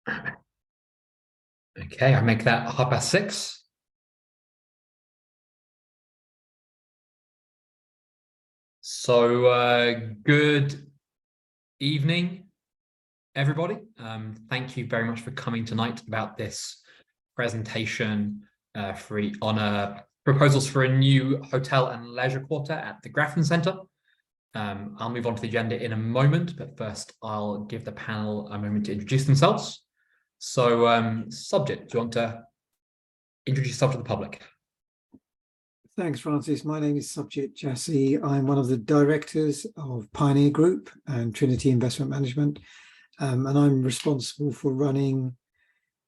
Okay, I make that 6:30. So good evening, everybody. Thank you very much for coming tonight about this presentation on proposals for a new hotel and leisure quarter at the Grafton Centre. I'll move on to the agenda in a moment, but first I'll give the panel a moment to introduce themselves. So, Subject, do you want to introduce yourself to the public? Thanks, Francis. My name is Subject Jassy. I'm one of the directors of Pioneer Group and Trinity Investment Management, and I'm responsible for running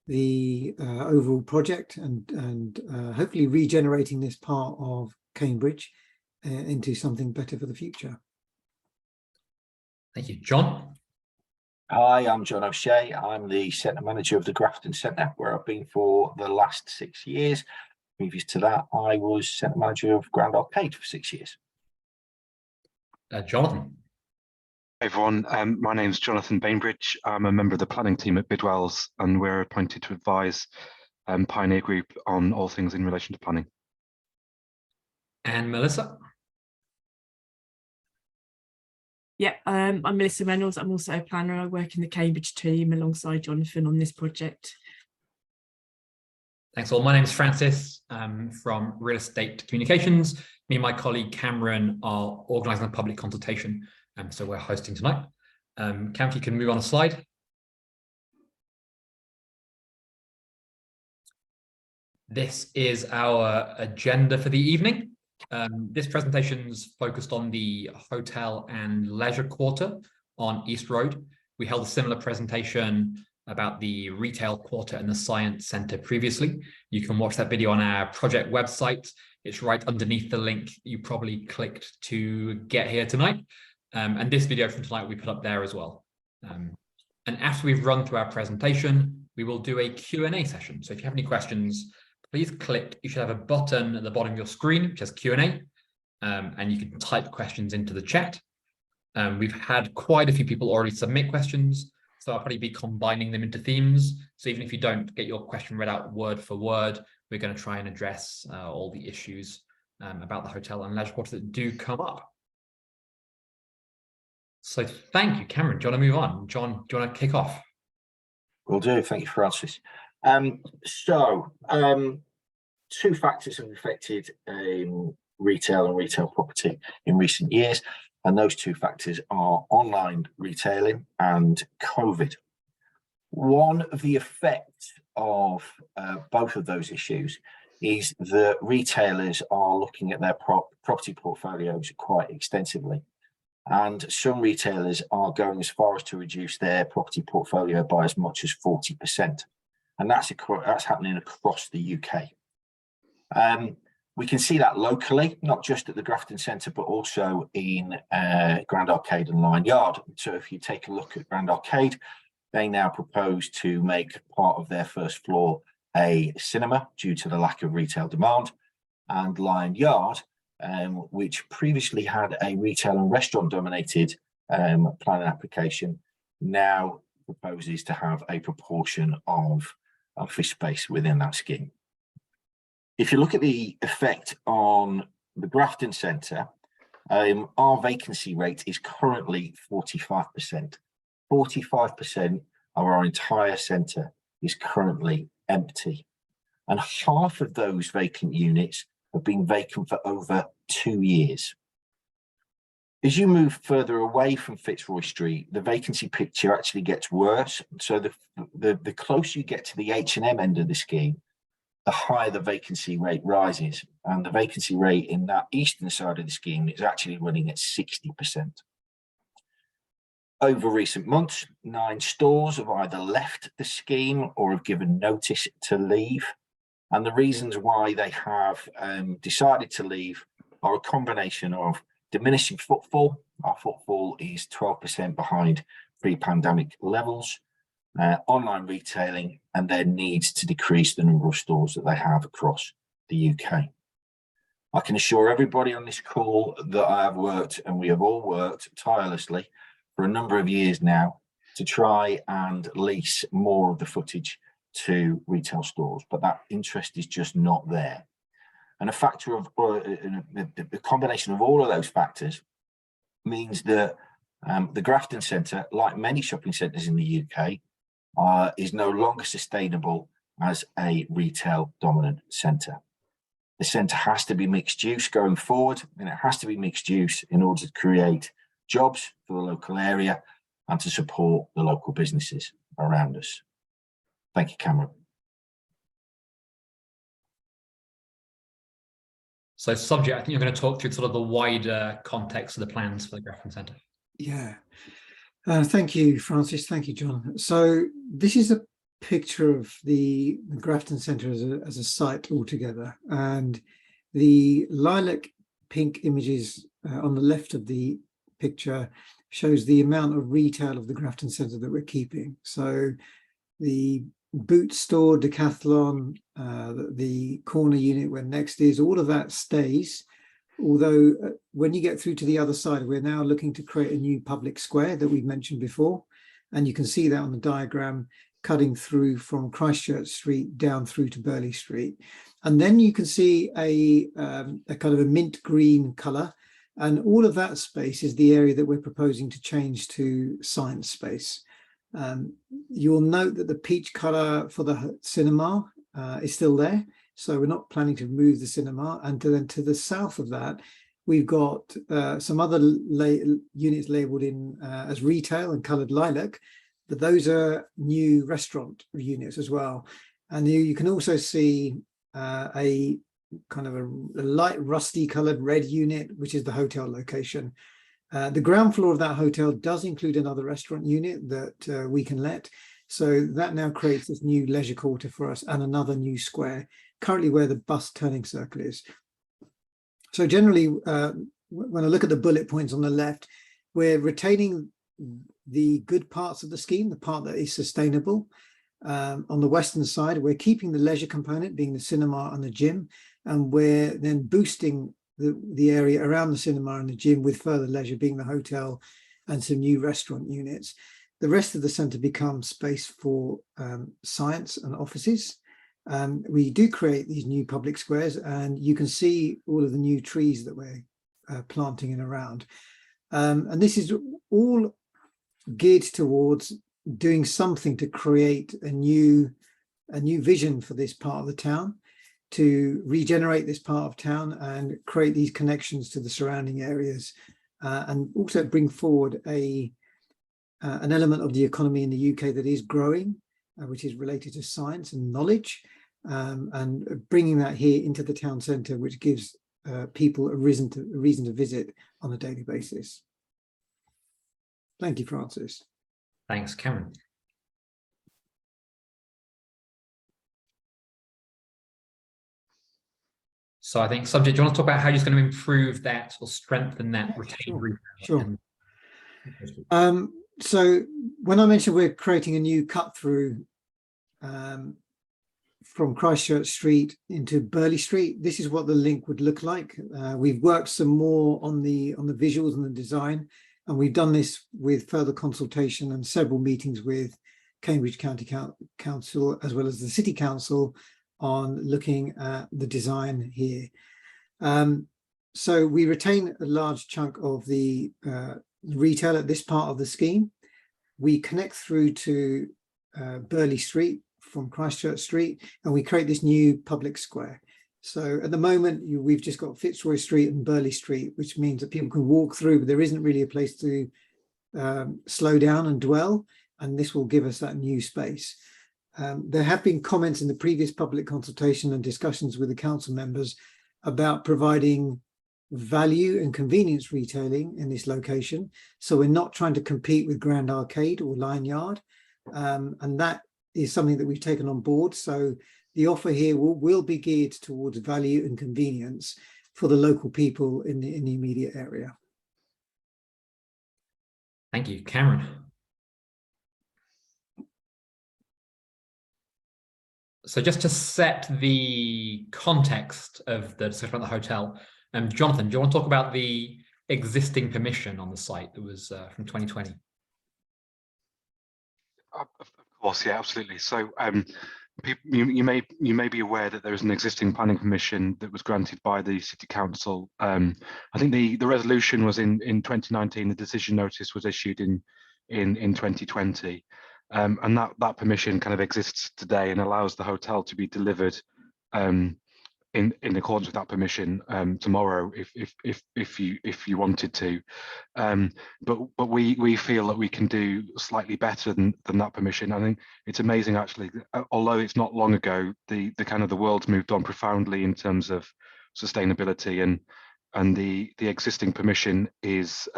the overall project and hopefully regenerating this part of Cambridge into something better for the future. Thank you. John? Hi, I'm John O'Shea. I'm the Centre Manager of the Grafton Centre, where I've been for the last 6 years. Previous to that, I was Centre Manager of Grand Arcade for 6 years. Jonathan? Hey everyone, my name's Jonathan Bainbridge. I'm a member of the planning team at Bidwells, and we're appointed to advise Pioneer Group on all things in relation to planning. And Melissa? Yeah, I'm Melissa Reynolds. I'm also a planner. I work in the Cambridge team alongside Jonathan on this project. Thanks all. My name is Francis from Real Estate Communications. Me and my colleague Cameron are organising a public consultation, so we're hosting tonight. Cam, if you can move on a slide. This is our agenda for the evening. This presentation is focused on the hotel and leisure quarter on East Road. We held a similar presentation about the retail quarter and the science centre previously. You can watch that video on our project website. It's right underneath the link you probably clicked to get here tonight. And this video from tonight we put up there as well. And after we've run through our presentation, we will do a Q&A session. So if you have any questions, please click. You should have a button at the bottom of your screen which says Q&A, and you can type questions into the chat. We've had quite a few people already submit questions, so I'll probably be combining them into themes. So even if you don't get your question read out word for word, we're going to try and address all the issues about the hotel and leisure quarter that do come up. So thank you, Cameron. Do you want to move on? John, do you want to kick off? Will do. Thank you, Francis. Two factors have affected retail and retail property in recent years, and those two factors are online retailing and COVID. One of the effects of both of those issues is that retailers are looking at their property portfolios quite extensively, and some retailers are going as far as to reduce their property portfolio by as much as 40%. And that's happening across the UK. We can see that locally, not just at the Grafton Centre, but also in Grand Arcade and Lion Yard. So if you take a look at Grand Arcade, they now propose to make part of their first floor a cinema due to the lack of retail demand. And Lion Yard, which previously had a retail and restaurant dominated planning application, now proposes to have a proportion of office space within that scheme. If you look at the effect on the Grafton Centre, our vacancy rate is currently 45%. 45% of our entire centre is currently empty. And half of those vacant units have been vacant for over 2 years. As you move further away from Fitzroy Street, the vacancy picture actually gets worse. So the closer you get to the H&M end of the scheme, the higher the vacancy rate rises. And the vacancy rate in that eastern side of the scheme is actually running at 60%. Over recent months, 9 stores have either left the scheme or have given notice to leave. And the reasons why they have decided to leave are a combination of diminishing footfall. Our footfall is 12% behind pre-pandemic levels, online retailing, and their needs to decrease the number of stores that they have across the UK. I can assure everybody on this call that I have worked, and we have all worked tirelessly for a number of years now, to try and lease more of the footage to retail stores, but that interest is just not there. And a factor of the combination of all of those factors means that the Grafton Centre, like many shopping centres in the UK, is no longer sustainable as a retail dominant centre. The centre has to be mixed use going forward, and it has to be mixed use in order to create jobs for the local area and to support the local businesses around us. Thank you, Cameron. So subject, I think you're going to talk through sort of the wider context of the plans for the Grafton Centre. Yeah. Thank you, Francis. Thank you, John. So this is a picture of the Grafton Centre as a site altogether, and the lilac pink images on the left of the picture shows the amount of retail of the Grafton Centre that we're keeping. So the boot store, Decathlon, the corner unit where Next is, all of that stays. Although when you get through to the other side, we're now looking to create a new public square that we've mentioned before. And you can see that on the diagram, cutting through from Christchurch Street down through to Burley Street. And then you can see a kind of a mint green colour. And all of that space is the area that we're proposing to change to science space. You'll note that the peach colour for the cinema is still there. So we're not planning to move the cinema. And then to the south of that, we've got some other units labelled in as retail and coloured lilac, but those are new restaurant units as well. And you can also see a kind of a light rusty coloured red unit, which is the hotel location. The ground floor of that hotel does include another restaurant unit that we can let. So that now creates this new leisure quarter for us and another new square, currently where the bus turning circle is. So generally, when I look at the bullet points on the left, we're retaining the good parts of the scheme, the part that is sustainable. On the western side, we're keeping the leisure component, being the cinema and the gym, and we're then boosting the area around the cinema and the gym with further leisure, being the hotel and some new restaurant units. The rest of the centre becomes space for science and offices. We do create these new public squares, and you can see all of the new trees that we're planting in around. And this is all geared towards doing something to create a new vision for this part of the town, to regenerate this part of town and create these connections to the surrounding areas, and also bring forward an element of the economy in the UK that is growing, which is related to science and knowledge, and bringing that here into the town centre, which gives people a reason to visit on a daily basis. Thank you, Francis. Thanks, Cameron. So I think subject, do you want to talk about how you're going to improve that or strengthen that retained retail? Sure. So when I mentioned we're creating a new cut through from Christchurch Street into Burley Street, this is what the link would look like. We've worked some more on the visuals and the design, and we've done this with further consultation and several meetings with Cambridge County Council as well as the City Council on looking at the design here. So we retain a large chunk of the retail at this part of the scheme. We connect through to Burley Street from Christchurch Street, and we create this new public square. So at the moment, we've just got Fitzroy Street and Burley Street, which means that people can walk through, but there isn't really a place to slow down and dwell, and this will give us that new space. There have been comments in the previous public consultation and discussions with the council members about providing value and convenience retailing in this location. So we're not trying to compete with Grand Arcade or Lion Yard. And that is something that we've taken on board. So the offer here will be geared towards value and convenience for the local people in the immediate area. Thank you, Cameron. So just to set the context of the discussion about the hotel, Jonathan, do you want to talk about the existing permission on the site that was from 2020? Of course, yeah, absolutely. So you may be aware that there is an existing planning permission that was granted by the City Council. I think the resolution was in 2019. The decision notice was issued in 2020, and that permission kind of exists today and allows the hotel to be delivered in accordance with that permission tomorrow if you wanted to, but we feel that we can do slightly better than that permission. I think it's amazing actually, although it's not long ago, the kind of the world's moved on profoundly in terms of sustainability, and the existing permission is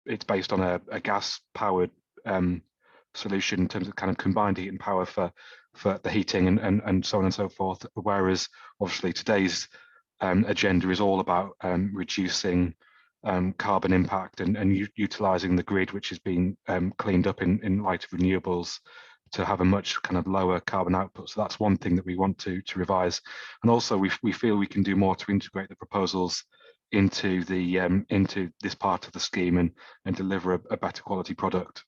it's based on a gas powered solution in terms of kind of combined heat and power for the heating and so on and so forth, whereas obviously today's agenda is all about reducing carbon impact and utilising the grid, which has been cleaned up in light of renewables to have a much kind of lower carbon output. So that's one thing that we want to revise, and also we feel we can do more to integrate the proposals into this part of the scheme and deliver a better quality product.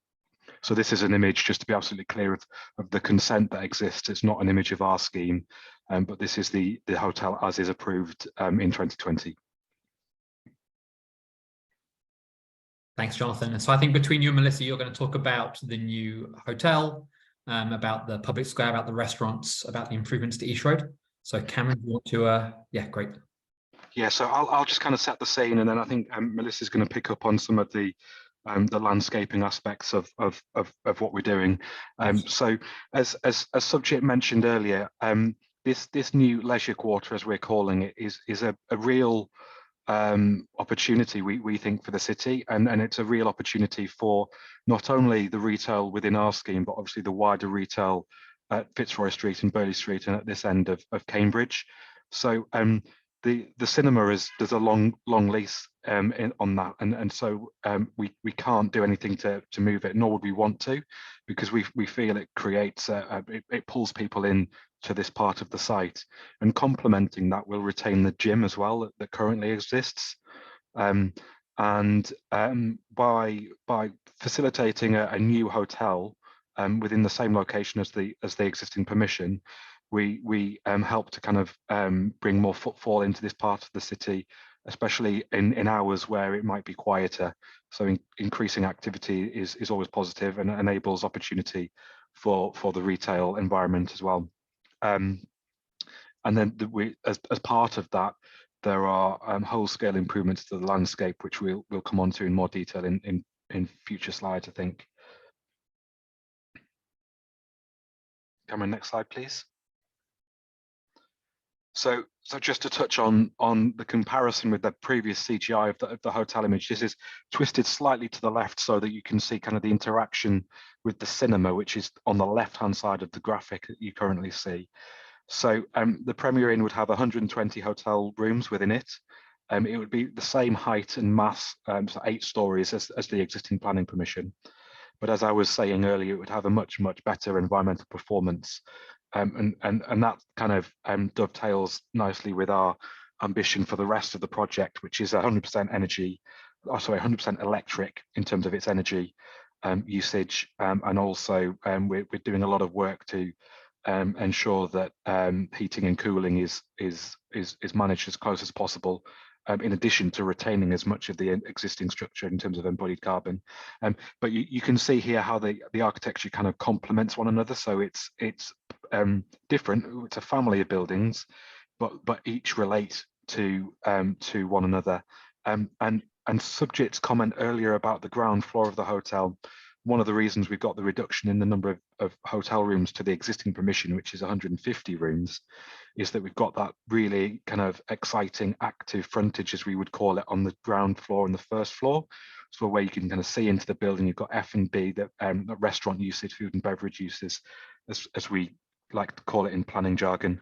So this is an image, just to be absolutely clear, of the consent that exists. It's not an image of our scheme, but this is the hotel as is approved in 2020. Thanks, Jonathan. So I think between you and Melissa, you're going to talk about the new hotel, about the public square, about the restaurants, about the improvements to East Road. So Cameron, you want to, yeah, great. Yeah, so I'll just kind of set the scene, and then I think Melissa's going to pick up on some of the landscaping aspects of what we're doing. So as Subject mentioned earlier, this new leisure quarter, as we're calling it, is a real opportunity we think for the city, and it's a real opportunity for not only the retail within our scheme, but obviously the wider retail at Fitzroy Street and Burley Street and at this end of Cambridge. So the cinema there's a long lease on that, and so we can't do anything to move it, nor would we want to, because we feel it creates it pulls people in to this part of the site, and complementing that, we'll retain the gym as well that currently exists, and by facilitating a new hotel within the same location as the existing permission, we help to kind of bring more footfall into this part of the city, especially in hours where it might be quieter. So increasing activity is always positive and enables opportunity for the retail environment as well. And then as part of that, there are whole scale improvements to the landscape, which we'll come on to in more detail in future slides, I think. Cameron, next slide, please. So just to touch on the comparison with the previous CGI of the hotel image, this is twisted slightly to the left so that you can see kind of the interaction with the cinema, which is on the left-hand side of the graphic that you currently see. So the Premier Inn would have 120 hotel rooms within it. It would be the same height and mass, so 8 stories as the existing planning permission. But as I was saying earlier, it would have a much better environmental performance. And that kind of dovetails nicely with our ambition for the rest of the project, which is 100% energy, 100% electric in terms of its energy usage, and also we're doing a lot of work to ensure that heating and cooling is managed as close as possible, in addition to retaining as much of the existing structure in terms of embodied carbon. But you can see here how the architecture kind of complements one another. So it's different. It's a family of buildings, but each relate to one another. And Subject's comment earlier about the ground floor of the hotel, one of the reasons we've got the reduction in the number of hotel rooms to the existing permission, which is 150 rooms, is that we've got that really kind of exciting active frontage, as we would call it, on the ground floor and the first floor. So where you can kind of see into the building, you've got F&B, that restaurant usage, food and beverage uses, as we like to call it in planning jargon,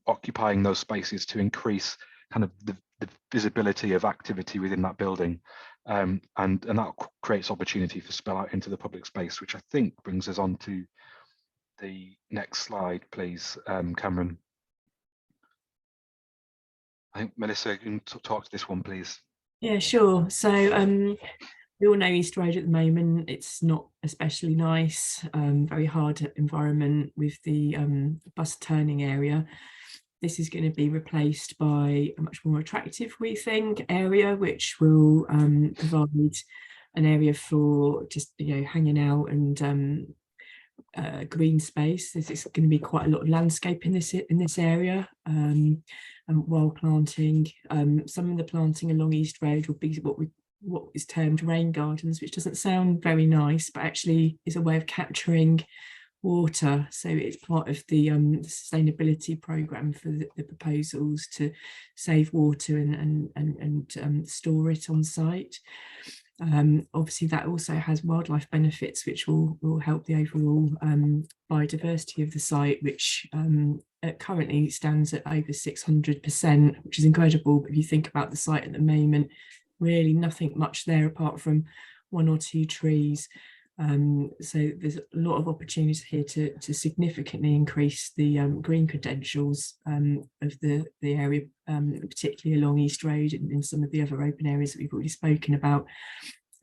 occupying those spaces to increase kind of the visibility of activity within that building. And that creates opportunity for spill out into the public space, which I think brings us on to the next slide, please, Cameron. I think Melissa, you can talk to this one, please. Yeah, sure. So We all know East Road at the moment, it's not especially nice, very hard environment with the bus turning area. This is going to be replaced by a much more attractive, we think, area, which will provide an area for just, hanging out and green space. There's going to be quite a lot of landscape in this area, and wild planting. Some of the planting along East Road will be what is termed rain gardens, which doesn't sound very nice, but actually is a way of capturing water. So it's part of the sustainability programme for the proposals to save water and store it on site. Obviously that also has wildlife benefits, which will help the overall biodiversity of the site, which currently stands at over 600%, which is incredible. But if you think about the site at the moment, really nothing much there apart from 1 or 2 trees. So there's a lot of opportunities here to significantly increase the green credentials of the area, particularly along East Road and in some of the other open areas that we've already spoken about.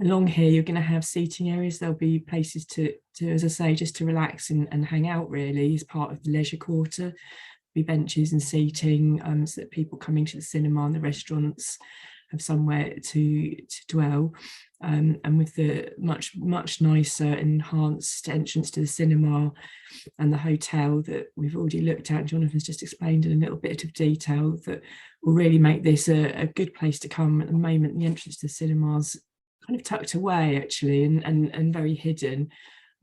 Along here, you're going to have seating areas. There'll be places to as I say, just to relax and hang out, really, as part of the leisure quarter. There'll be benches and seating, so that people coming to the cinema and the restaurants have somewhere to dwell. And with the much nicer enhanced entrance to the cinema and the hotel that we've already looked at, Jonathan's just explained in a little bit of detail, that will really make this a good place to come. At the moment, the entrance to the cinemas kind of tucked away, actually, and very hidden,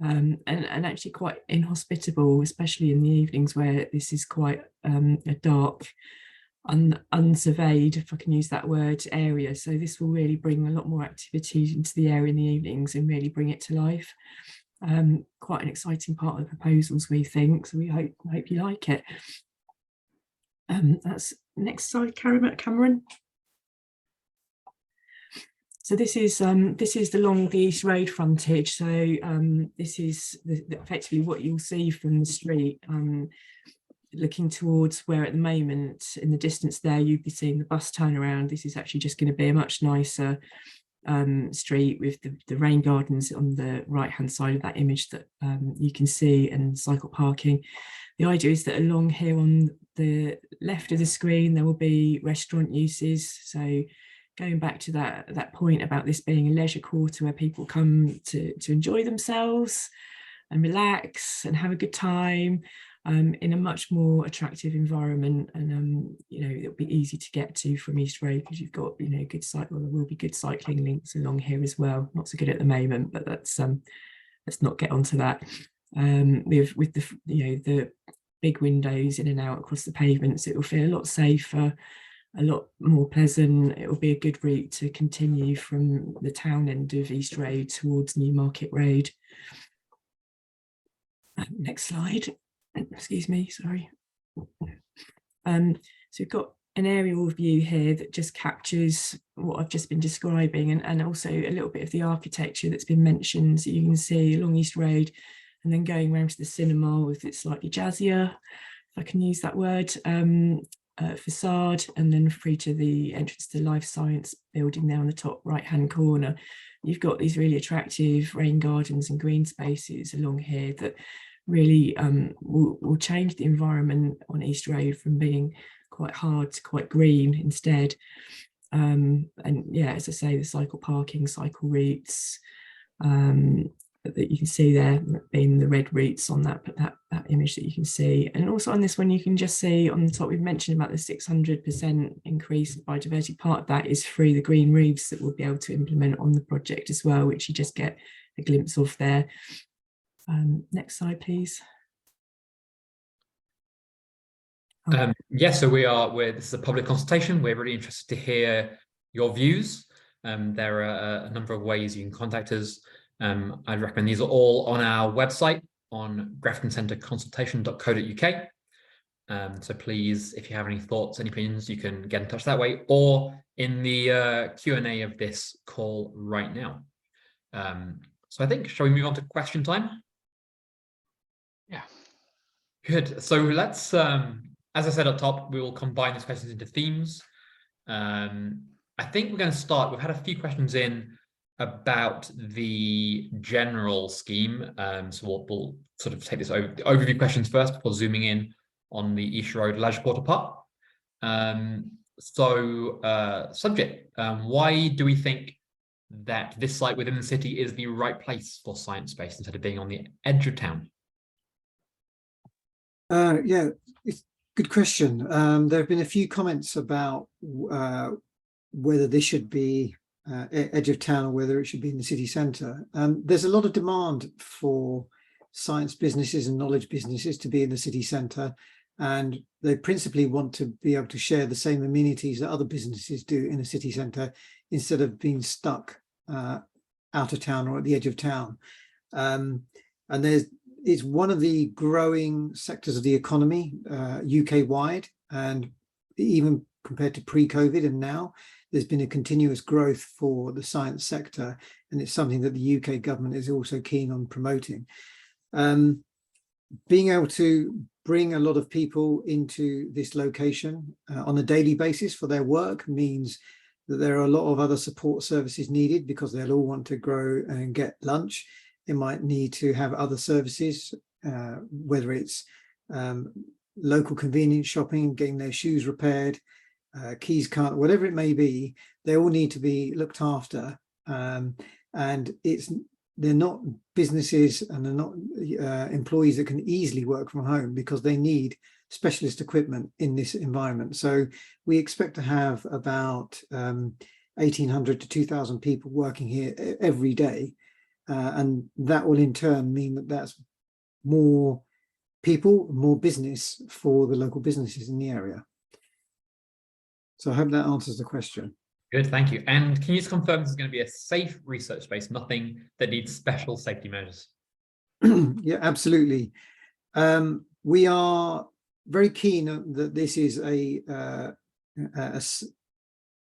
and actually quite inhospitable, especially in the evenings where this is quite a dark, unsurveyed, if I can use that word, area. So this will really bring a lot more activity into the area in the evenings and really bring it to life. Quite an exciting part of the proposals, we think, so we hope you like it. That's next slide, Cameron. So this is along the East Road frontage. So this is effectively what you'll see from the street. Looking towards where at the moment in the distance there you'd be seeing the bus turnaround. This is actually just going to be a much nicer street with the rain gardens on the right hand side of that image that you can see, and cycle parking. The idea is that along here on the left of the screen there will be restaurant uses. So going back to that point about this being a leisure quarter where people come to enjoy themselves and relax and have a good time, in a much more attractive environment, and it'll be easy to get to from East Road because you've got good cycle. There will be good cycling links along here as well. Not so good at the moment, but let's not get onto that. With the big windows in and out across the pavements, it will feel a lot safer, a lot more pleasant. It will be a good route to continue from the town end of East Road towards Newmarket Road. Next slide. Excuse me, sorry. So we've got an aerial view here that just captures what I've just been describing, and also a little bit of the architecture that's been mentioned. So you can see along East Road and then going around to the cinema with its slightly jazzier, if I can use that word, facade, and then through to the entrance to the life science building there on the top right hand corner. You've got these really attractive rain gardens and green spaces along here that really will change the environment on East Road from being quite hard to quite green instead. And yeah, as I say, the cycle parking, cycle routes that you can see there being the red routes on that image that you can see. And also on this one, you can just see on the top, we've mentioned about the 600% increase in biodiversity. Part of that is through the green roofs that we'll be able to implement on the project as well, which you just get a glimpse of there. Next slide, please. Yes, so this is a public consultation. We're really interested to hear your views. There are a number of ways you can contact us. I'd recommend these are all on our website on Grafton Centre consultation.co.uk. So please, if you have any thoughts, any opinions, you can get in touch that way, or in the Q&A of this call right now. So I think, shall we move on to question time? Yeah. Good. So let's, as I said up top, we will combine these questions into themes. I think we're going to start. We've had a few questions in about the general scheme. So we'll sort of take this over the overview questions first before zooming in on the East Road Leisure Quarter part. Subject, why do we think that this site within the city is the right place for science space instead of being on the edge of town? Yeah, it's a good question. There have been a few comments about whether this should be edge of town or whether it should be in the city centre. There's a lot of demand for science businesses and knowledge businesses to be in the city centre, and they principally want to be able to share the same amenities that other businesses do in a city centre instead of being stuck out of town or at the edge of town. And it's one of the growing sectors of the economy UK wide, and even compared to pre-COVID and now, there's been a continuous growth for the science sector, and it's something that the UK government is also keen on promoting. Being able to bring a lot of people into this location on a daily basis for their work means that there are a lot of other support services needed, because they'll all want to grow and get lunch. They might need to have other services, whether it's local convenience shopping, getting their shoes repaired, keys cut, whatever it may be. They all need to be looked after, and they're not businesses and they're not employees that can easily work from home, because they need specialist equipment in this environment. So we expect to have about 1,800 to 2,000 people working here every day, and that will in turn mean that that's more people, more business for the local businesses in the area. So I hope that answers the question. Good, thank you. And can you just confirm this is going to be a safe research space, nothing that needs special safety measures? Yeah, absolutely. We are very keen that this is a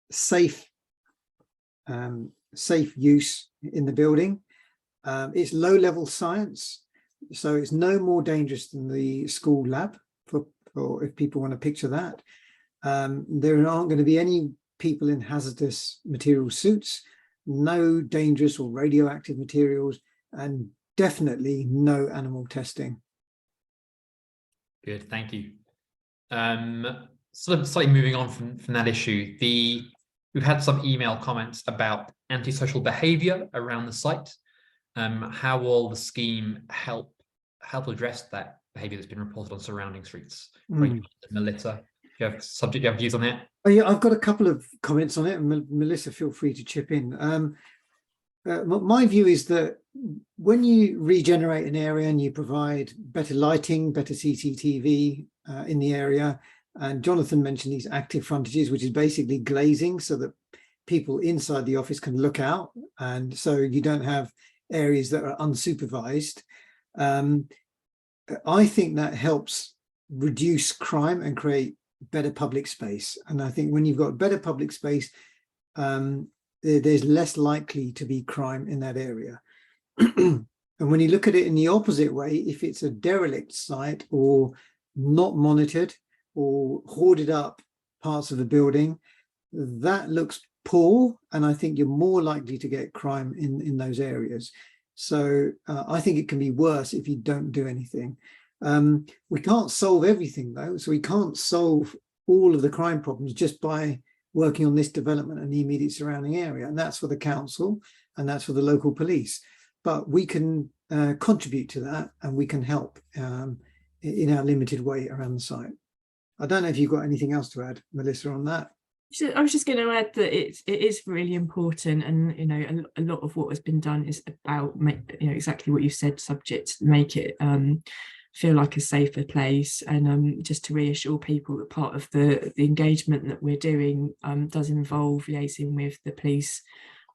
safe use in the building. It's low-level science, so it's no more dangerous than the school lab, for if people want to picture that. There aren't going to be any people in hazardous material suits, no dangerous or radioactive materials, and definitely no animal testing. Good, thank you. Sort of slightly moving on from that issue, we've had some email comments about antisocial behaviour around the site. How will the scheme help address that behaviour that's been reported on surrounding streets? Melissa, do you have views on that? Oh, yeah, I've got a couple of comments on it, and Melissa, feel free to chip in. My view is that when you regenerate an area and you provide better lighting, better CCTV in the area, and Jonathan mentioned these active frontages, which is basically glazing so that people inside the office can look out, and so you don't have areas that are unsupervised. I think that helps reduce crime and create better public space. And I think when you've got better public space, there's less likely to be crime in that area. And when you look at it in the opposite way, if it's a derelict site or not monitored or hoarded up parts of the building, that looks poor, and I think you're more likely to get crime in those areas. So I think it can be worse if you don't do anything. We can't solve everything though, so we can't solve all of the crime problems just by working on this development and the immediate surrounding area, and that's for the council and that's for the local police. But we can contribute to that, and we can help in our limited way around the site. I don't know if you've got anything else to add, Melissa, on that. I was just going to add that it is really important, and a lot of what has been done is about exactly what you said, subject, make it feel like a safer place, and just to reassure people that part of the engagement that we're doing does involve liaising with the police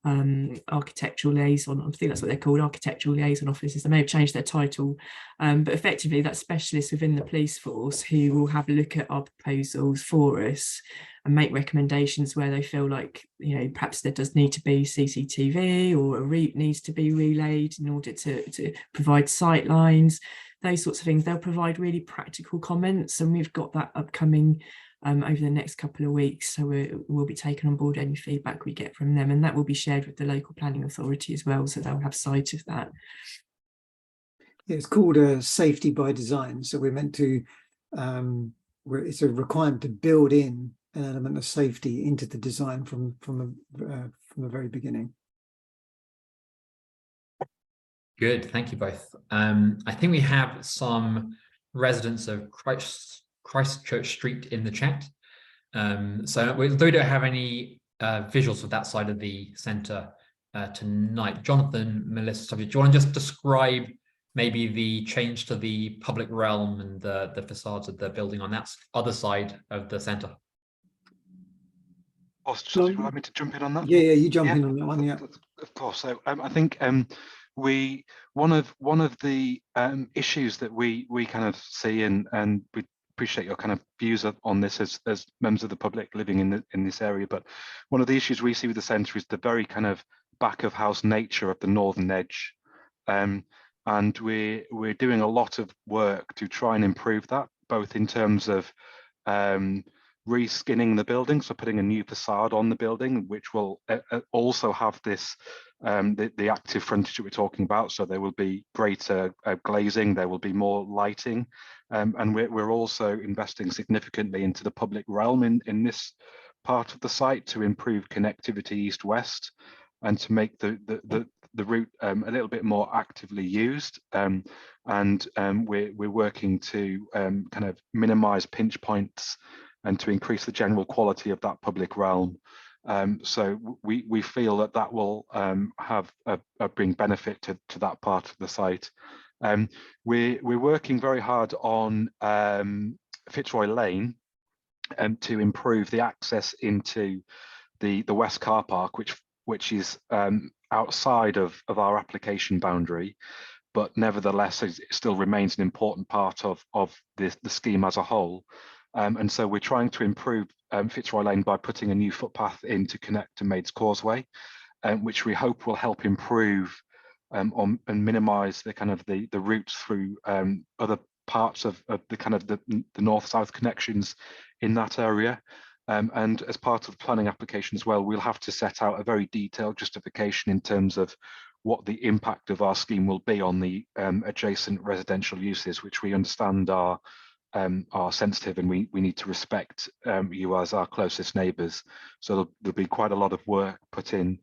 architectural liaison. I think that's what they're called, architectural liaison officers. They may have changed their title, but effectively that's specialists within the police force who will have a look at our proposals for us and make recommendations where they feel like, perhaps there does need to be CCTV or a route needs to be relayed in order to provide sight lines, those sorts of things. They'll provide really practical comments, and we've got that upcoming over the next couple of weeks. So we'll be taking on board any feedback we get from them, and that will be shared with the local planning authority as well, so they'll have sight of that. Yeah, it's called safety by design. So we're meant to, it's a requirement to build in an element of safety into the design from the very beginning. Good, thank you both. I think we have some residents of Christchurch Street in the chat. So we don't have any visuals of that side of the centre tonight. Jonathan, Melissa, do you want to just describe maybe the change to the public realm and the facades of the building on that other side of the centre? Would you like me to jump in on that? Yeah, you jump in on that one. Yeah, of course. So I think one of the issues that we kind of see, and we appreciate your kind of views on this as members of the public living in this area, but one of the issues we see with the centre is the very kind of back of house nature of the northern edge, and we're doing a lot of work to try and improve that, both in terms of reskinning the building, so putting a new facade on the building, which will also have this the active frontage that we're talking about. So there will be greater glazing, there will be more lighting, and we're also investing significantly into the public realm in this part of the site to improve connectivity east-west and to make the route a little bit more actively used. We're working to kind of minimise pinch points and to increase the general quality of that public realm. So we feel that will bring benefit to that part of the site. We're working very hard on Fitzroy Lane to improve the access into the west car park, which is outside of our application boundary, but nevertheless it still remains an important part of the scheme as a whole. And so we're trying to improve Fitzroy Lane by putting a new footpath in to connect to Maids Causeway, which we hope will help improve and minimise the kind of the routes through other parts of the kind of the north-south connections in that area. And as part of the planning application as well, we'll have to set out a very detailed justification in terms of what the impact of our scheme will be on the adjacent residential uses, which we understand are sensitive, and we need to respect you as our closest neighbours. So there'll be quite a lot of work put in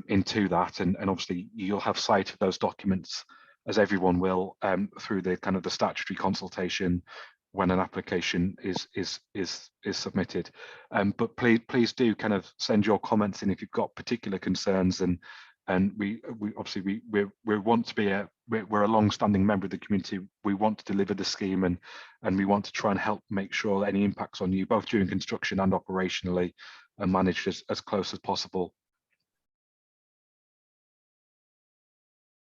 into that, and obviously you'll have sight of those documents, as everyone will, through the kind of the statutory consultation when an application is submitted. But please do kind of send your comments in if you've got particular concerns, and we obviously we want to be we're a long-standing member of the community. We want to deliver the scheme, and we want to try and help make sure that any impacts on you, both during construction and operationally, are managed as close as possible.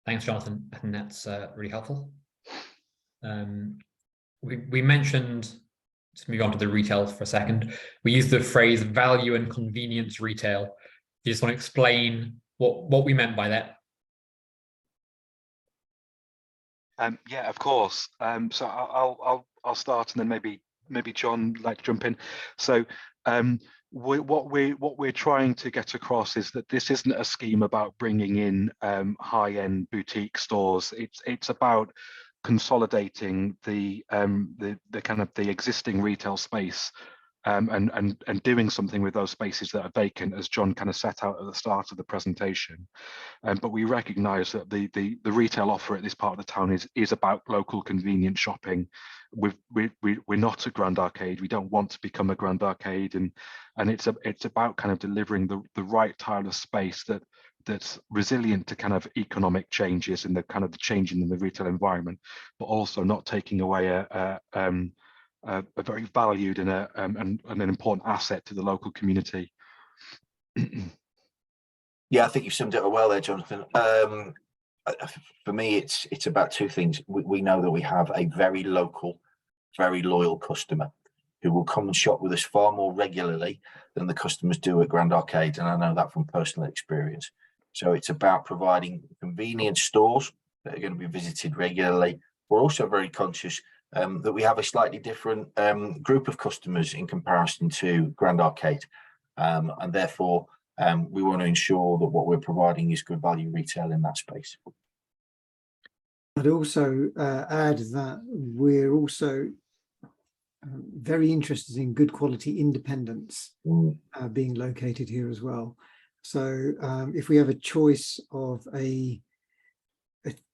Thanks, Jonathan. I think that's really helpful. We mentioned, let's move on to the retail for a second. We use the phrase value and convenience retail. You just want to explain what we meant by that? Yeah, of course. So I'll start, and then maybe John would like to jump in. So what we're trying to get across is that this isn't a scheme about bringing in high-end boutique stores. It's about consolidating the kind of the existing retail space, and doing something with those spaces that are vacant, as John kind of set out at the start of the presentation. But we recognise that the retail offer at this part of the town is about local convenient shopping. We're not a Grand Arcade. We don't want to become a Grand Arcade, and it's about kind of delivering the right type of space that's resilient to kind of economic changes and the kind of the changing in the retail environment, but also not taking away a very valued and an important asset to the local community. Yeah, I think you summed it up well there, Jonathan. For me, it's about two things. We know that we have a very local, very loyal customer who will come and shop with us far more regularly than the customers do at Grand Arcade, and I know that from personal experience. So it's about providing convenient stores that are going to be visited regularly. We're also very conscious that we have a slightly different group of customers in comparison to Grand Arcade, and therefore we want to ensure that what we're providing is good value retail in that space. I'd also add that we're also very interested in good quality independents being located here as well. So if we have a choice of a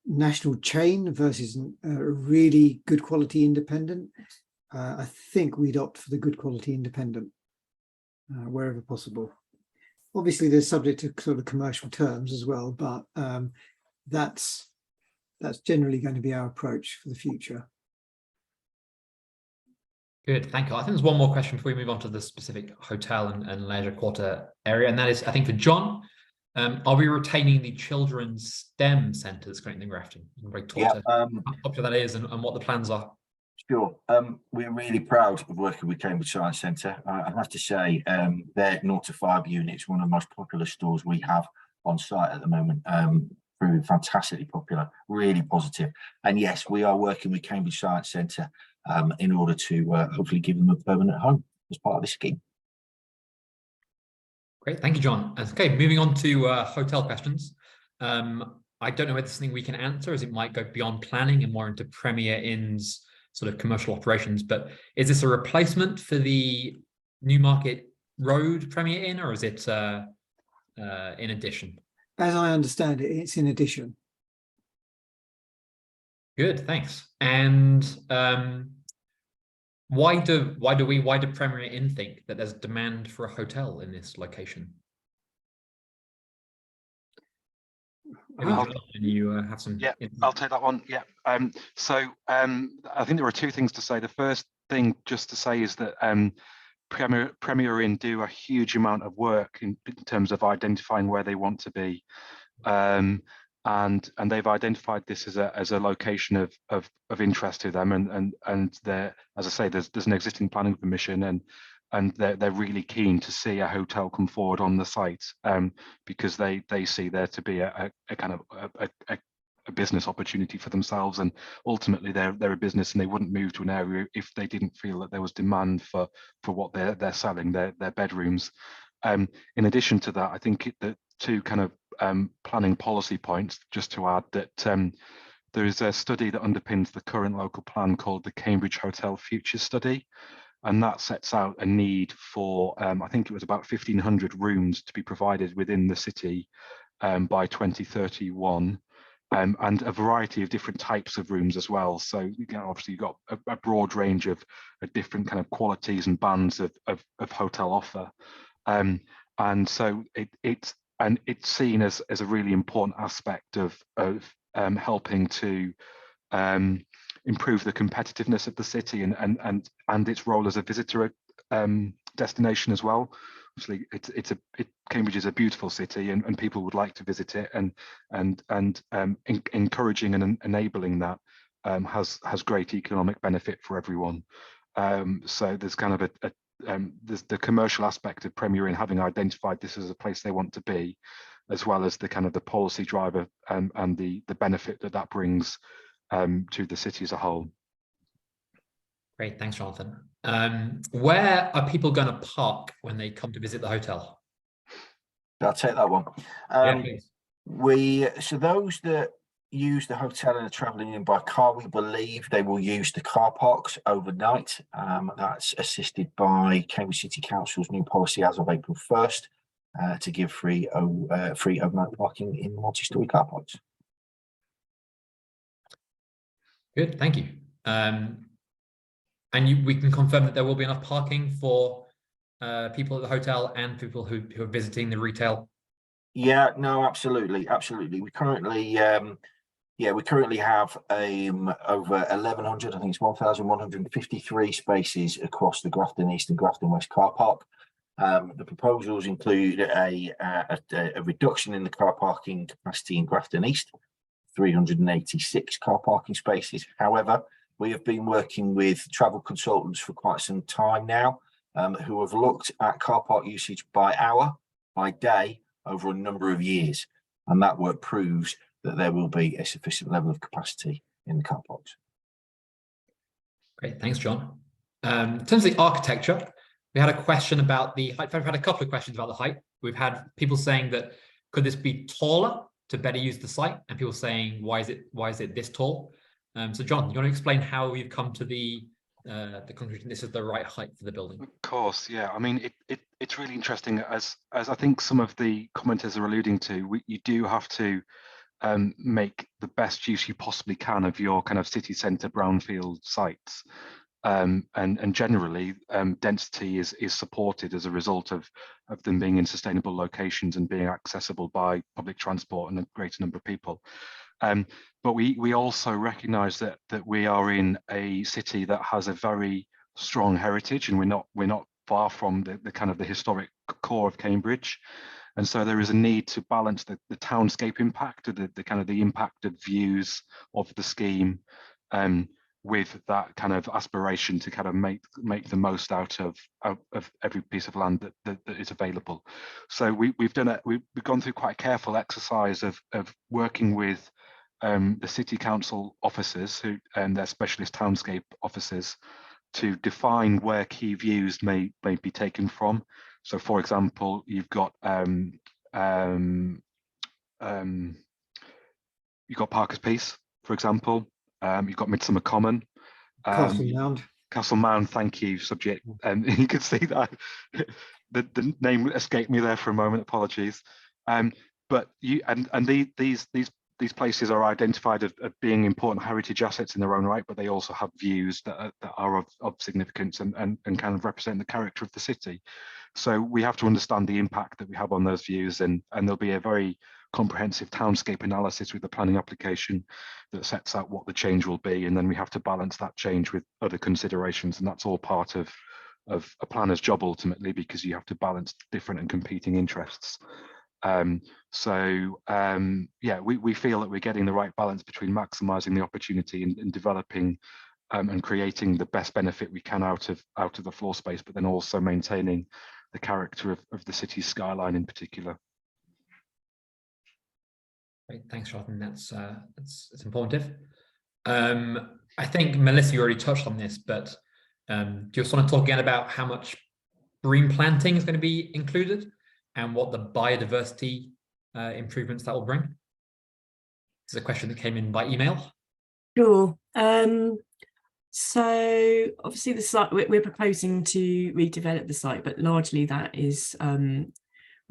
national chain versus a really good quality independent, I think we'd opt for the good quality independent wherever possible. Obviously, they're subject to sort of commercial terms as well, but that's generally going to be our approach for the future. Good, thank you. I think there's one more question before we move on to the specific hotel and leisure quarter area, and that is, I think, for John. Are we retaining the children's STEM centres currently in Grafton? I'm very talk how popular that is and what the plans are. Sure. We're really proud of working with Cambridge Science Centre. I have to say, their 0 to 5 units, one of the most popular stores we have on site at the moment. Proving fantastically popular, really positive. And yes, we are working with Cambridge Science Centre in order to hopefully give them a permanent home as part of this scheme. Great, thank you, John. Okay, moving on to hotel questions. I don't know whether this is something we can answer, as it might go beyond planning and more into Premier Inn's sort of commercial operations, but is this a replacement for the Newmarket Road Premier Inn, or is it in addition? As I understand it, it's in addition. Good, thanks. And why do Premier Inn think that there's demand for a hotel in this location? You have some. Yeah, I'll take that one. Yeah. So I think there are two things to say. The first thing just to say is that Premier Inn do a huge amount of work in terms of identifying where they want to be, and they've identified this as a location of interest to them, and they're, as I say, there's an existing planning permission, and they're really keen to see a hotel come forward on the site, because they see there to be a kind of a business opportunity for themselves, and ultimately they're a business, and they wouldn't move to an area if they didn't feel that there was demand for what they're selling, their bedrooms. In addition to that, I think the two kind of planning policy points, just to add that there is a study that underpins the current local plan called the Cambridge Hotel Future Study, and that sets out a need for I think it was about 1,500 rooms to be provided within the city by 2031. And a variety of different types of rooms as well. So obviously you've got a broad range of different kind of qualities and bands of hotel offer, and so it's seen as a really important aspect of helping to improve the competitiveness of the city and its role as a visitor destination as well. Obviously, Cambridge is a beautiful city, and people would like to visit it, and encouraging and enabling that has great economic benefit for everyone. So there's kind of there's the commercial aspect of Premier Inn having identified this as a place they want to be, as well as the kind of the policy driver and the benefit that brings to the city as a whole. Great, thanks, Jonathan. Where are people going to park when they come to visit the hotel? I'll take that one. Yeah, please. So those that use the hotel and are travelling in by car, we believe they will use the car parks overnight. That's assisted by Cambridge City Council's new policy as of April 1st to give free overnight parking in multi-storey car parks. Good, thank you. And we can confirm that there will be enough parking for people at the hotel and people who are visiting the retail. Yeah, no, absolutely. We currently, we currently have over 1,100, I think it's 1,153 spaces across the Grafton East and Grafton West car park. The proposals include a reduction in the car parking capacity in Grafton East, 386 car parking spaces. However, we have been working with travel consultants for quite some time now, who have looked at car park usage by hour, by day, over a number of years. And that work proves that there will be a sufficient level of capacity in the car parks. Great, thanks, John. In terms of the architecture, we had a question about the height. We've had a couple of questions about the height. We've had people saying that could this be taller to better use the site, and people saying why is it this tall? So John, you want to explain how we've come to the conclusion this is the right height for the building? Of course, yeah. I mean, it's really interesting, as I think some of the commenters are alluding to. You do have to make the best use you possibly can of your kind of city centre brownfield sites, and generally density is supported as a result of them being in sustainable locations and being accessible by public transport and a greater number of people. But we also recognise that we are in a city that has a very strong heritage, and we're not far from the kind of the historic core of Cambridge. And so there is a need to balance the townscape impact, the kind of the impact of views of the scheme, with that kind of aspiration to kind of make the most out of every piece of land that is available. So we've gone through quite a careful exercise of working with the city council officers and their specialist townscape officers to define where key views may be taken from. So, for example, you've got Parker's Piece, for example. You've got Midsummer Common. Castle Mound. Castle Mound, thank you, subject. And you can see that the name escaped me there for a moment. Apologies. But these places are identified as being important heritage assets in their own right, but they also have views that are of significance and kind of represent the character of the city. So we have to understand the impact that we have on those views, and there'll be a very comprehensive townscape analysis with the planning application that sets out what the change will be, and then we have to balance that change with other considerations, and that's all part of a planner's job ultimately, because you have to balance different and competing interests. Yeah, we feel that we're getting the right balance between maximising the opportunity and developing and creating the best benefit we can out of the floor space, but then also maintaining the character of the city's skyline in particular. Great, thanks, Jonathan. That's informative. I think Melissa, you already touched on this, but do you just want to talk again about how much green planting is going to be included and what the biodiversity improvements that will bring? This is a question that came in by email. Sure. So obviously the site, we're proposing to redevelop the site, but largely that is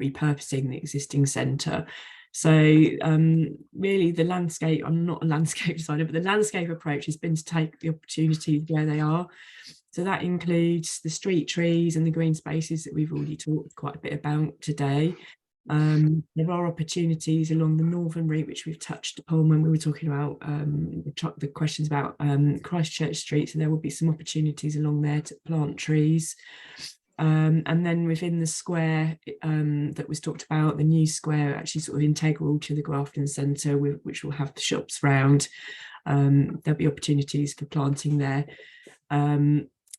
repurposing the existing centre. So really the landscape, I'm not a landscape designer, but the landscape approach has been to take the opportunities where they are. So that includes the street trees and the green spaces that we've already talked quite a bit about today. There are opportunities along the northern route, which we've touched upon when we were talking about the questions about Christchurch Street. So there will be some opportunities along there to plant trees. And then within the square that was talked about, the new square, actually sort of integral to the Grafton Centre, which will have the shops round. There'll be opportunities for planting there.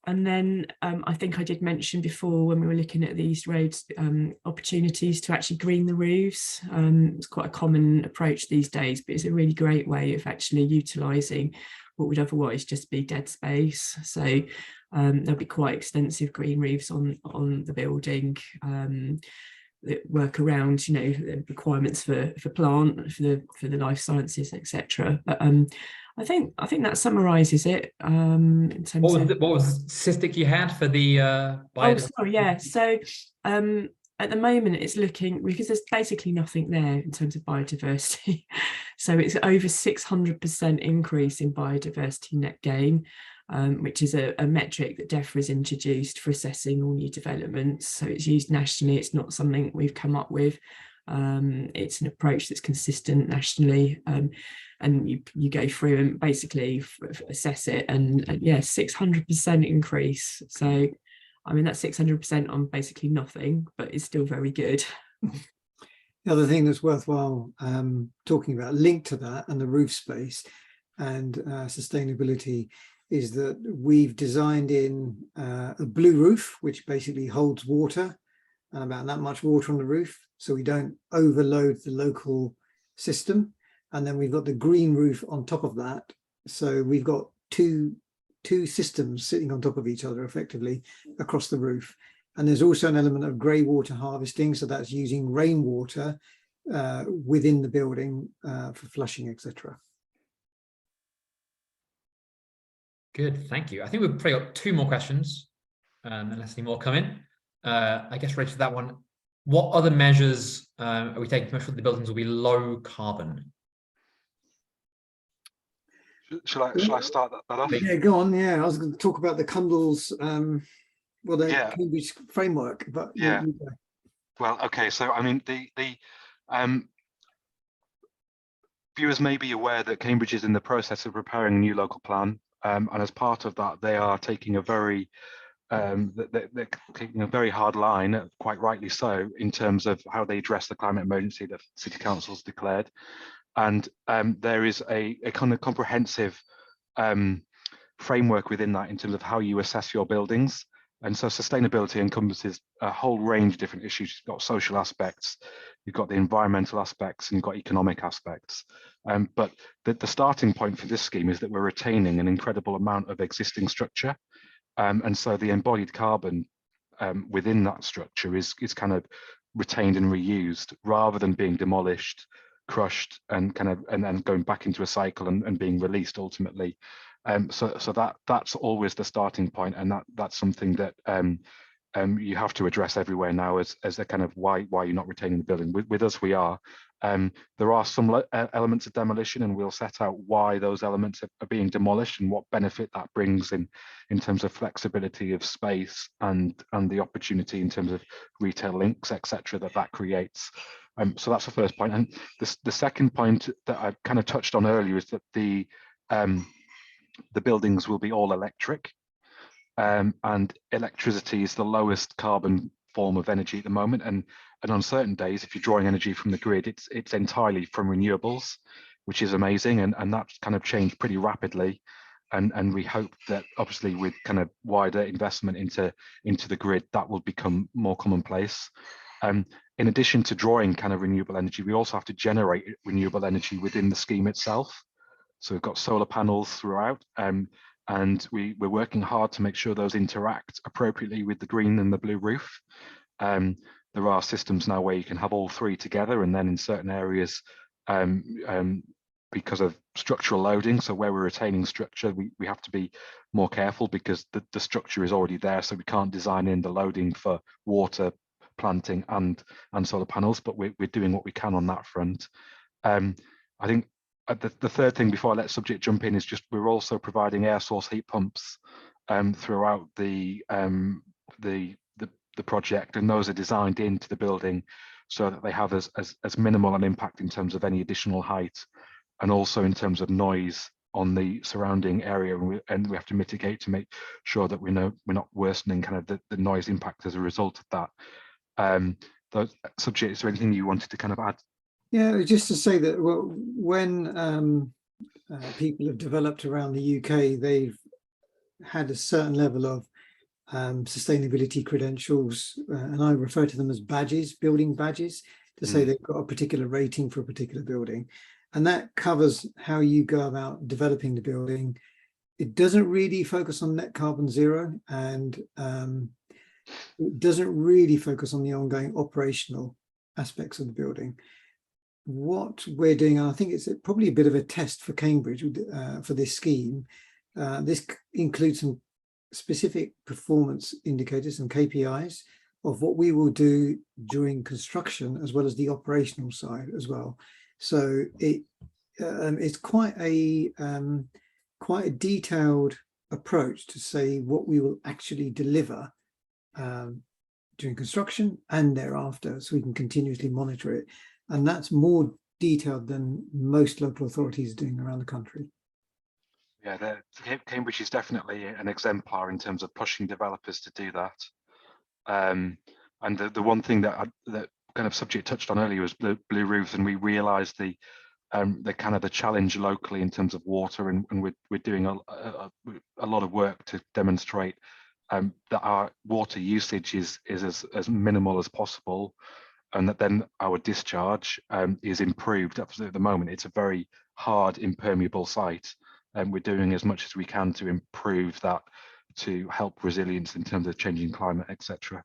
And then I think I did mention before when we were looking at these roads, opportunities to actually green the roofs. It's quite a common approach these days, but it's a really great way of actually utilising what would otherwise just be dead space. So there'll be quite extensive green roofs on the building that work around, the requirements for plant, for the life sciences, etc. But I think that summarises it. In terms what was the statistic you had for the biodiversity? Oh, sorry, yeah. So at the moment it's looking, because there's basically nothing there in terms of biodiversity. So it's over 600% increase in biodiversity net gain, which is a metric that DEFRA has introduced for assessing all new developments. So it's used nationally. It's not something we've come up with. It's an approach that's consistent nationally, and you go through and basically assess it, and yeah, 600% increase. So I mean, that's 600% on basically nothing, but it's still very good. The other thing that's worthwhile talking about, linked to that and the roof space and sustainability, is that we've designed in a blue roof, which basically holds water, and about that much water on the roof, so we don't overload the local system. And then we've got the green roof on top of that, so we've got two two systems sitting on top of each other effectively across the roof. And there's also an element of grey water harvesting, so that's using rainwater within the building for flushing, etc. Good, thank you. I think we've probably got two more questions, unless any more come in. I guess related to that one, what other measures are we taking to make sure that the buildings will be low carbon? Shall I start that off? Yeah, go on. Yeah, I was going to talk about the Cundall's, Yeah. Cambridge framework, but Yeah. you go. Well, okay. So I mean, the viewers may be aware that Cambridge is in the process of preparing a new local plan, and as part of that, they are taking a very they're taking a very hard line, quite rightly so, in terms of how they address the climate emergency that City Council's declared. And there is a kind of comprehensive framework within that in terms of how you assess your buildings. And so sustainability encompasses a whole range of different issues. You've got social aspects, you've got the environmental aspects, and you've got economic aspects. But the starting point for this scheme is that we're retaining an incredible amount of existing structure. And so the embodied carbon within that structure is kind of retained and reused rather than being demolished, crushed, and kind of and then going back into a cycle and being released ultimately. So that's always the starting point, and that's something that you have to address everywhere now as a kind of why you're not retaining the building. With us, we are. There are some elements of demolition, and we'll set out why those elements are being demolished and what benefit that brings in terms of flexibility of space and the opportunity in terms of retail links, etc. that creates. So that's the first point. And the second point that I kind of touched on earlier is that the buildings will be all electric, and electricity is the lowest carbon form of energy at the moment. And on certain days, if you're drawing energy from the grid, it's entirely from renewables, which is amazing. And that's kind of changed pretty rapidly. And we hope that obviously with kind of wider investment into the grid, that will become more commonplace. In addition to drawing kind of renewable energy, we also have to generate renewable energy within the scheme itself. So we've got solar panels throughout, and we're working hard to make sure those interact appropriately with the green and the blue roof. There are systems now where you can have all three together, and then in certain areas, because of structural loading, so where we're retaining structure, we have to be more careful because the structure is already there, so we can't design in the loading for water, planting and solar panels, but we're doing what we can on that front. I think the third thing before I let subject jump in is just we're also providing air source heat pumps throughout the project, and those are designed into the building so that they have as minimal an impact in terms of any additional height and also in terms of noise on the surrounding area, and we have to mitigate to make sure that we're not worsening kind of the noise impact as a result of that. Those subject, is there anything you wanted to kind of add? Yeah, just to say that when people have developed around the UK, they've had a certain level of sustainability credentials, and I refer to them as badges, building badges, to say they've got a particular rating for a particular building. And that covers how you go about developing the building. It doesn't really focus on net carbon zero, and it doesn't really focus on the ongoing operational aspects of the building. What we're doing, and I think it's probably a bit of a test for Cambridge for this scheme, this includes some specific performance indicators and KPIs of what we will do during construction as well as the operational side as well. So it's quite a detailed approach to say what we will actually deliver during construction and thereafter, so we can continuously monitor it. And that's more detailed than most local authorities are doing around the country. Yeah, Cambridge is definitely an exemplar in terms of pushing developers to do that. And the one thing that kind of subject touched on earlier was blue roofs, and we realised the kind of the challenge locally in terms of water, and we're doing a lot of work to demonstrate that our water usage is as minimal as possible, and that then our discharge is improved. At the moment, it's a very hard, impermeable site, we're doing as much as we can to improve that, to help resilience in terms of changing climate, etc.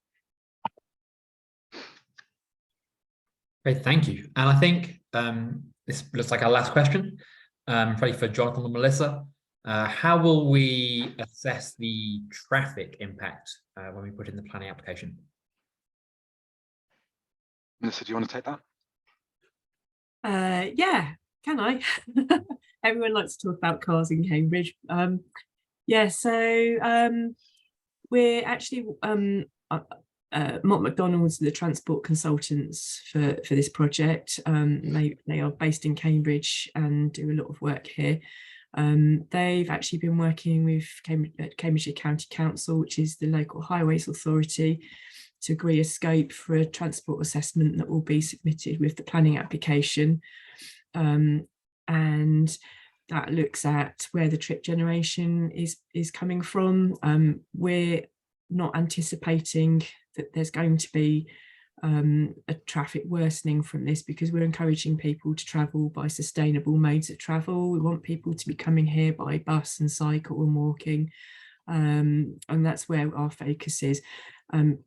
Great, thank you. And I think this looks like our last question, probably for Jonathan and Melissa. How will we assess the traffic impact when we put in the planning application? Melissa, do you want to take that? Yeah, can I? Everyone likes to talk about cars in Cambridge. Yeah, so we're actually Mott McDonald's, the transport consultants for this project. They are based in Cambridge and do a lot of work here. They've actually been working with Cambridgeshire County Council, which is the local highways authority, to agree a scope for a transport assessment that will be submitted with the planning application. And that looks at where the trip generation is coming from. We're not anticipating that there's going to be a traffic worsening from this, because we're encouraging people to travel by sustainable modes of travel. We want people to be coming here by bus and cycle and walking, and that's where our focus is.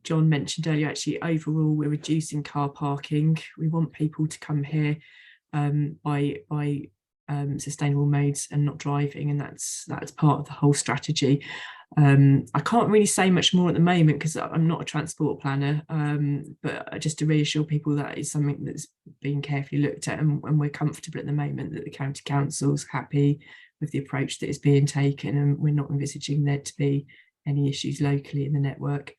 John mentioned earlier, actually, overall, we're reducing car parking. We want people to come here by sustainable modes and not driving, and that's part of the whole strategy. I can't really say much more at the moment because I'm not a transport planner, but just to reassure people that is something that's being carefully looked at, and we're comfortable at the moment that the County Council's happy with the approach that is being taken, and we're not envisaging there to be any issues locally in the network.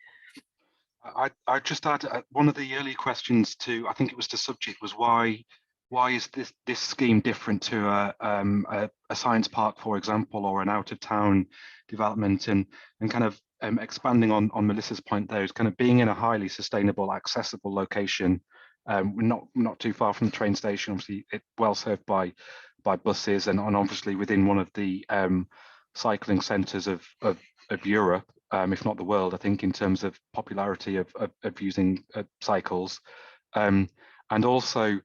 I just add one of the early questions to, I think it was to Subject, was why is this scheme different to a science park, for example, or an out of town development, and kind of expanding on Melissa's point there, is kind of being in a highly sustainable, accessible location. We're not too far from the train station, obviously it's well served by buses, and obviously within one of the cycling centres of Europe, if not the world, I think, in terms of popularity of using cycles, and also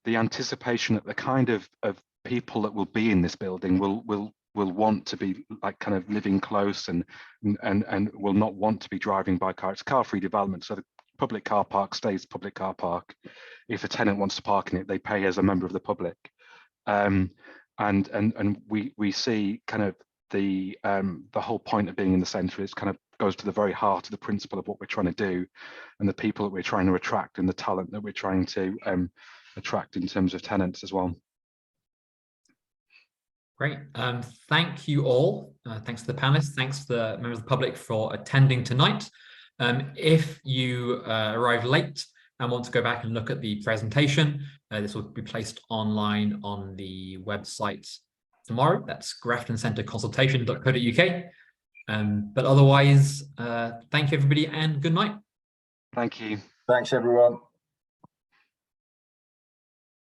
the anticipation that the kind of people that will be in this building will want to be like kind of living close and will not want to be driving by car. It's car-free development, so the public car park stays public car park. If a tenant wants to park in it, they pay as a member of the public, and we see kind of the whole point of being in the centre is kind of goes to the very heart of the principle of what we're trying to do, and the people that we're trying to attract, and the talent that we're trying to attract in terms of tenants as well. Great. Thank you all. Thanks to the panelists. Thanks to the members of the public for attending tonight. If you arrived late and want to go back and look at the presentation, this will be placed online on the website tomorrow. That's graftoncentre consultation.co.uk. But otherwise, thank you, everybody, and good night. Thank you. Thanks, everyone.